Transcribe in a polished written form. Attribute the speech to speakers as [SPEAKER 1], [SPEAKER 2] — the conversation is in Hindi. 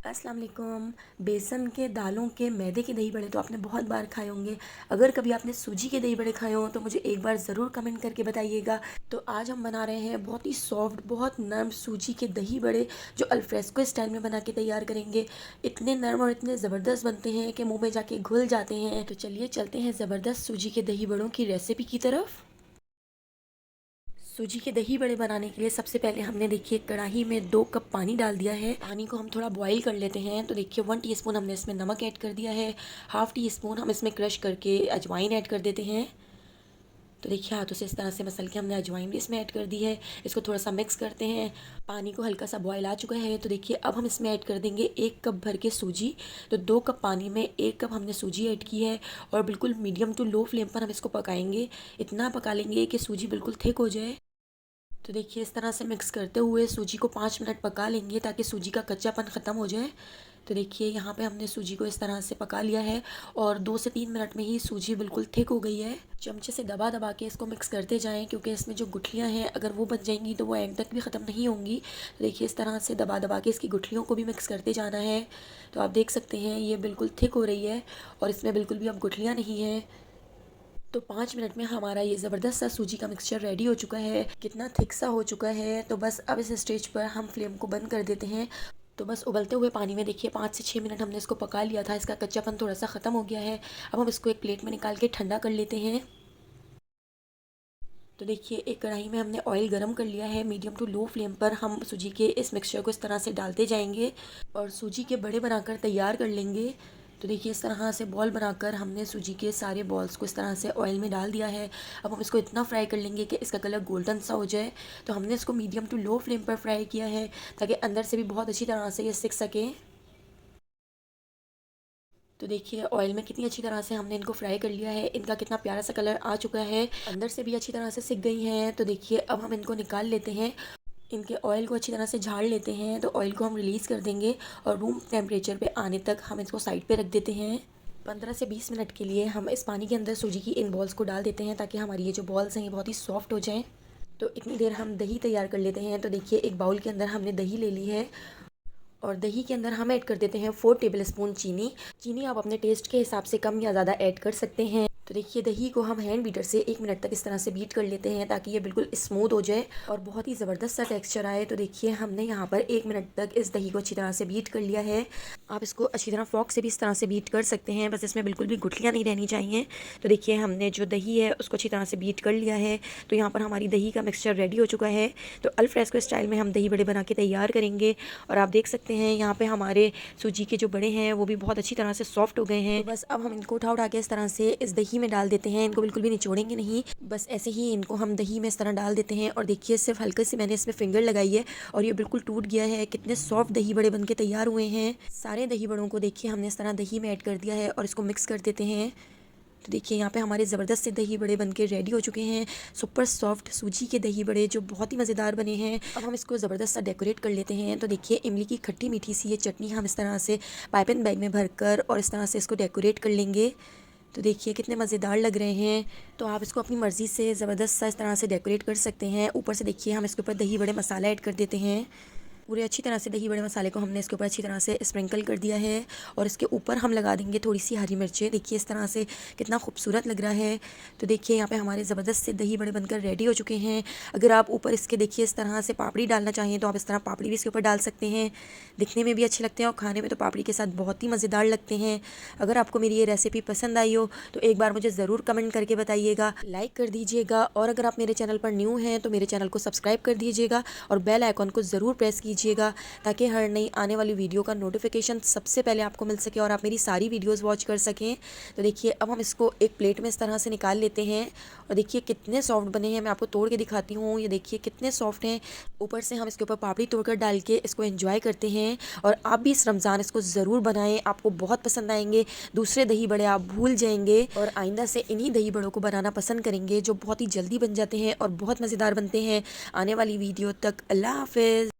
[SPEAKER 1] अस्सलाम वालेकुम। बेसन के, दालों के, मैदे के दही बड़े तो आपने बहुत बार खाए होंगे। अगर कभी आपने सूजी के दही बड़े खाए हों तो मुझे एक बार ज़रूर कमेंट करके बताइएगा। तो आज हम बना रहे हैं बहुत ही सॉफ्ट, बहुत नरम सूजी के दही बड़े, जो अल्फ्रेस्को स्टाइल में बना के तैयार करेंगे। इतने नरम और इतने ज़बरदस्त बनते हैं कि मुंह में जाके घुल जाते हैं। तो चलिए चलते हैं ज़बरदस्त सूजी के दही बड़ों की रेसिपी की तरफ। सूजी के दही बड़े बनाने के लिए सबसे पहले हमने देखिए कढ़ाई में 2 कप पानी डाल दिया है। पानी को हम थोड़ा बॉईल कर लेते हैं। तो देखिए 1 टीस्पून हमने इसमें नमक ऐड कर दिया है। हाफ़ टी स्पून हम इसमें क्रश करके अजवाइन ऐड कर देते हैं। तो देखिए हाथों से इस तरह से मसल के हमने अजवाइन भी इसमें ऐड कर दी है। इसको थोड़ा सा मिक्स करते हैं। पानी को हल्का सा बॉयल आ चुका है। तो देखिए अब हम इसमें ऐड कर देंगे 1 कप भर के सूजी। तो 2 कप पानी में 1 कप हमने सूजी ऐड की है और बिल्कुल मीडियम टू लो फ्लेम पर हम इसको पकाएंगे। इतना पका लेंगे कि सूजी बिल्कुल थिक हो जाए। तो देखिए इस तरह से मिक्स करते हुए सूजी को 5 मिनट पका लेंगे ताकि सूजी का कच्चापन ख़त्म हो जाए। तो देखिए यहाँ पे हमने सूजी को इस तरह से पका लिया है और 2 से 3 मिनट में ही सूजी बिल्कुल थिक हो गई है। चमचे से दबा दबा के इसको मिक्स करते जाएं, क्योंकि इसमें जो गुठलियाँ हैं अगर वो बन जाएंगी तो वो एंड तक भी ख़त्म नहीं होंगी। तो देखिए इस तरह से दबा दबा के इसकी गुठलियों को भी मिक्स करते जाना है। तो आप देख सकते हैं ये बिल्कुल थिक हो रही है और इसमें बिल्कुल भी अब गुठलियाँ नहीं हैं। तो 5 मिनट में हमारा ये ज़बरदस्त सा सूजी का मिक्सचर रेडी हो चुका है। कितना थिक सा हो चुका है। तो बस अब इस स्टेज पर हम फ्लेम को बंद कर देते हैं। तो बस उबलते हुए पानी में देखिए 5 से 6 मिनट हमने इसको पका लिया था। इसका कच्चापन थोड़ा सा ख़त्म हो गया है। अब हम इसको एक प्लेट में निकाल के ठंडा कर लेते हैं। तो देखिए एक कढ़ाई में हमने ऑयल गरम कर लिया है। मीडियम टू लो फ्लेम पर हम सूजी के इस मिक्सचर को इस तरह से डालते जाएंगे और सूजी के बड़े बनाकर तैयार कर लेंगे। तो देखिए इस तरह से बॉल बनाकर हमने सूजी के सारे बॉल्स को इस तरह से ऑयल में डाल दिया है। अब हम इसको इतना फ्राई कर लेंगे कि इसका कलर गोल्डन सा हो जाए। तो हमने इसको मीडियम टू लो फ्लेम पर फ्राई किया है ताकि अंदर से भी बहुत अच्छी तरह से ये सिक सके। तो देखिए ऑयल में कितनी अच्छी तरह से हमने इनको फ्राई कर लिया है। इनका कितना प्यारा सा कलर आ चुका है, अंदर से भी अच्छी तरह से सिक गई हैं। तो देखिए अब हम इनको निकाल लेते हैं। इनके ऑयल को अच्छी तरह से झाड़ लेते हैं। तो ऑयल को हम रिलीज़ कर देंगे और रूम टेम्परेचर पे आने तक हम इसको साइड पे रख देते हैं। 15 से 20 मिनट के लिए हम इस पानी के अंदर सूजी की इन बॉल्स को डाल देते हैं ताकि हमारी ये जो बॉल्स हैं ये बहुत ही सॉफ्ट हो जाएं। तो इतनी देर हम दही तैयार कर लेते हैं। तो देखिए एक बाउल के अंदर हमने दही ले ली है और दही के अंदर हम ऐड कर देते हैं 4 टेबल स्पून चीनी। चीनी आप अपने टेस्ट के हिसाब से कम या ज़्यादा ऐड कर सकते हैं। तो देखिए दही को हम हैंड बीटर से 1 मिनट तक इस तरह से बीट कर लेते हैं ताकि ये बिल्कुल स्मूथ हो जाए और बहुत ही ज़बरदस्त सा टेक्सचर आए। तो देखिए हमने यहाँ पर 1 मिनट तक इस दही को अच्छी तरह से बीट कर लिया है। आप इसको अच्छी तरह फॉक से भी इस तरह से बीट कर सकते हैं, बस इसमें बिल्कुल भी गुठलियाँ नहीं रहनी चाहिए। तो देखिए हमने जो दही है उसको अच्छी तरह से बीट कर लिया है। तो यहाँ पर हमारी दही का मिक्सचर रेडी हो चुका है। तो अल्फ्रेस्को स्टाइल में हम दही बड़े बना के तैयार करेंगे और आप देख सकते हैं यहाँ पे हमारे सूजी के जो बड़े हैं वो भी बहुत अच्छी तरह से सॉफ्ट हो गए हैं। तो बस अब हम इनको उठा उठा के इस तरह से इस दही में डाल देते हैं। इनको बिल्कुल भी निचोड़ेंगे नहीं, बस ऐसे ही इनको हम दही में इस तरह डाल देते हैं। और देखिए सिर्फ हल्के से मैंने इसमें फिंगर लगाई है और ये बिल्कुल टूट गया है। कितने सॉफ्ट दही बड़े बन के तैयार हुए हैं। सारे दही बड़ों को देखिए हमने इस तरह दही में ऐड कर दिया है और इसको मिक्स कर देते हैं। तो देखिए यहाँ पे हमारे ज़बरदस्त से दही बड़े बनके रेडी हो चुके हैं। सुपर सॉफ्ट सूजी के दही बड़े जो बहुत ही मज़ेदार बने हैं। अब हम इसको ज़बरदस्त सा डेकोरेट कर लेते हैं। तो देखिए इमली की खट्टी मीठी सी ये चटनी हम इस तरह से पाइपिंग बैग में भरकर और इस तरह से इसको डेकोरेट कर लेंगे। तो देखिए कितने मज़ेदार लग रहे हैं। तो आप इसको अपनी मर्ज़ी से ज़बरदस्त सा इस तरह से डेकोरेट कर सकते हैं। ऊपर से देखिए हम इसके ऊपर दही बड़े मसाला ऐड कर देते हैं। पूरे अच्छी तरह से दही बड़े मसाले को हमने इसके ऊपर अच्छी तरह से स्प्रिंकल कर दिया है और इसके ऊपर हम लगा देंगे थोड़ी सी हरी मिर्चें। देखिए इस तरह से कितना खूबसूरत लग रहा है। तो देखिए यहाँ पे हमारे ज़बरदस्त से दही बड़े बनकर रेडी हो चुके हैं। अगर आप ऊपर इसके देखिए इस तरह से पापड़ी डालना चाहें तो आप इस तरह पापड़ी भी इसके ऊपर डाल सकते हैं। दिखने में भी अच्छे लगते हैं और खाने में तो पापड़ी के साथ बहुत ही मज़ेदार लगते हैं। अगर आपको मेरी ये रेसिपी पसंद आई हो तो एक बार मुझे ज़रूर कमेंट करके बताइएगा, लाइक कर दीजिएगा और अगर आप मेरे चैनल पर न्यू हैं तो मेरे चैनल को सब्सक्राइब कर दीजिएगा और बेल आइकॉन को ज़रूर प्रेस कीजिएगा ताकि हर नई आने वाली वीडियो का नोटिफिकेशन सबसे पहले आपको मिल सके और आप मेरी सारी वीडियोस वॉच कर सकें। तो देखिए अब हम इसको एक प्लेट में इस तरह से निकाल लेते हैं और देखिए कितने सॉफ्ट बने हैं। मैं आपको तोड़ के दिखाती हूँ। ये देखिए कितने सॉफ्ट हैं। ऊपर से हम इसके ऊपर पापड़ी तोड़कर डाल के इसको एंजॉय करते हैं और आप भी इस रमज़ान इसको ज़रूर बनाएं, आपको बहुत पसंद आएंगे। दूसरे दही बड़े आप भूल जाएंगे और आइंदा से इन्हीं दही बड़ों को बनाना पसंद करेंगे जो बहुत ही जल्दी बन जाते हैं और बहुत मज़ेदार बनते हैं। आने वाली वीडियो तक अल्लाह हाफिज़।